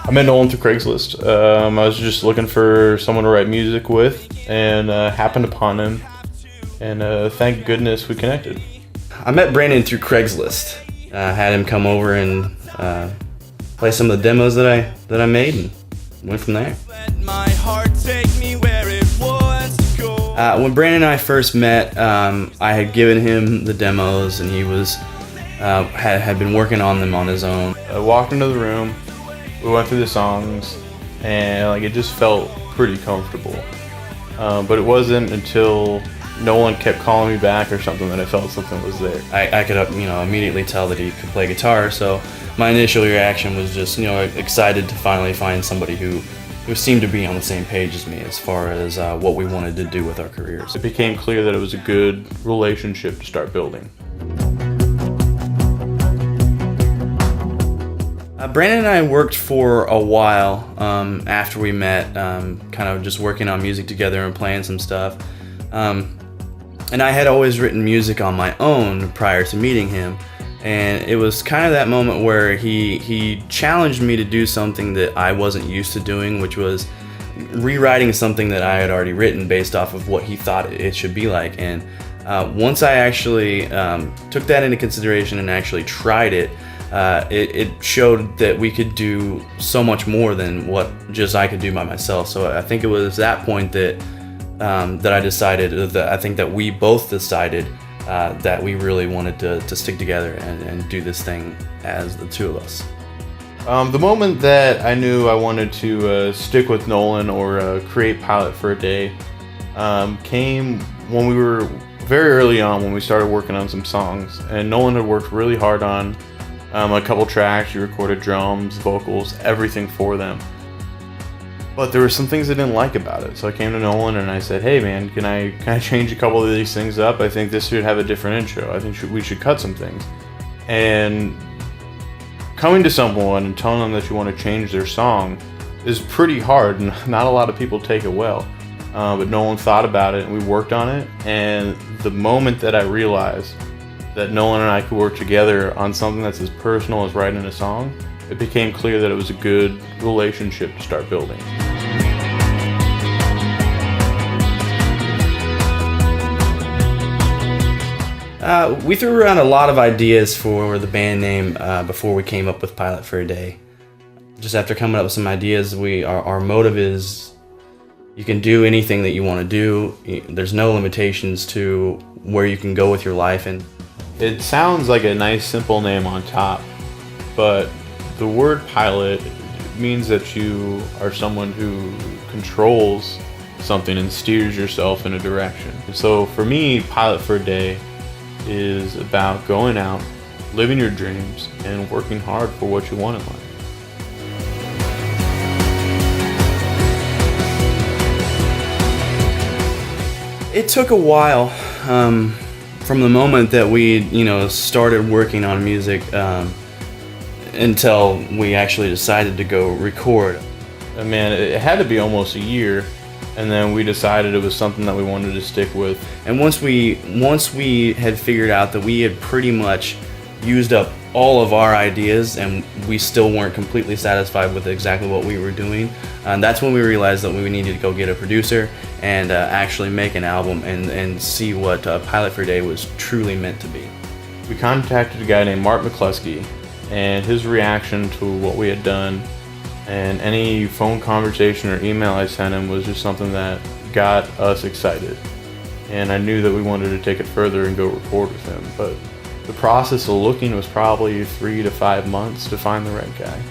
I met Nolan through Craigslist. I was just looking for someone to write music with, and happened upon him, and thank goodness we connected. I met Brandon through Craigslist. Had him come over and play some of the demos that I made, and went from there. When Brandon and I first met, I had given him the demos, and he was had been working on them on his own. I walked into the room. We went through the songs, and it just felt pretty comfortable. But it wasn't until Nolan kept calling me back or something that I felt something was there. I could immediately tell that he could play guitar, so my initial reaction was just excited to finally find somebody who seemed to be on the same page as me as far as what we wanted to do with our careers. It became clear that it was a good relationship to start building. Brandon and I worked for a while after we met, kind of just working on music together and playing some stuff. And I had always written music on my own prior to meeting him, and it was kind of that moment where he challenged me to do something that I wasn't used to doing, which was rewriting something that I had already written based off of what he thought it should be like. And once I actually took that into consideration and actually tried it, it showed that we could do so much more than what just I could do by myself. So I think it was that point that I decided, I think that we both decided that we really wanted to stick together and do this thing as the two of us. The moment that I knew I wanted to stick with Nolan or create Pilot for a Day came when we were very early on, when we started working on some songs, and Nolan had worked really hard on a couple tracks. He recorded drums, vocals, everything for them. But there were some things I didn't like about it. So I came to Nolan and I said, hey man, can I change a couple of these things up? I think this should have a different intro. I think we should cut some things. And coming to someone and telling them that you want to change their song is pretty hard, and not a lot of people take it well. But Nolan thought about it and we worked on it. And the moment that I realized that Nolan and I could work together on something that's as personal as writing a song, it became clear that it was a good relationship to start building. We threw around a lot of ideas for the band name before we came up with Pilot for a Day. Just after coming up with some ideas, our motive is you can do anything that you want to do. There's no limitations to where you can go with your life. And it sounds like a nice simple name on top, but the word pilot means that you are someone who controls something and steers yourself in a direction. So for me, Pilot for a Day is about going out, living your dreams, and working hard for what you want in life. It took a while from the moment that we started working on music until we actually decided to go record. And man, it had to be almost a year, and then we decided it was something that we wanted to stick with. And once we had figured out that we had pretty much used up all of our ideas and we still weren't completely satisfied with exactly what we were doing, that's when we realized that we needed to go get a producer and actually make an album and see what Pilot for a Day was truly meant to be. We contacted a guy named Mark McCluskey, and his reaction to what we had done and any phone conversation or email I sent him was just something that got us excited. And I knew that we wanted to take it further and go record with him. But the process of looking was probably 3 to 5 months to find the right guy.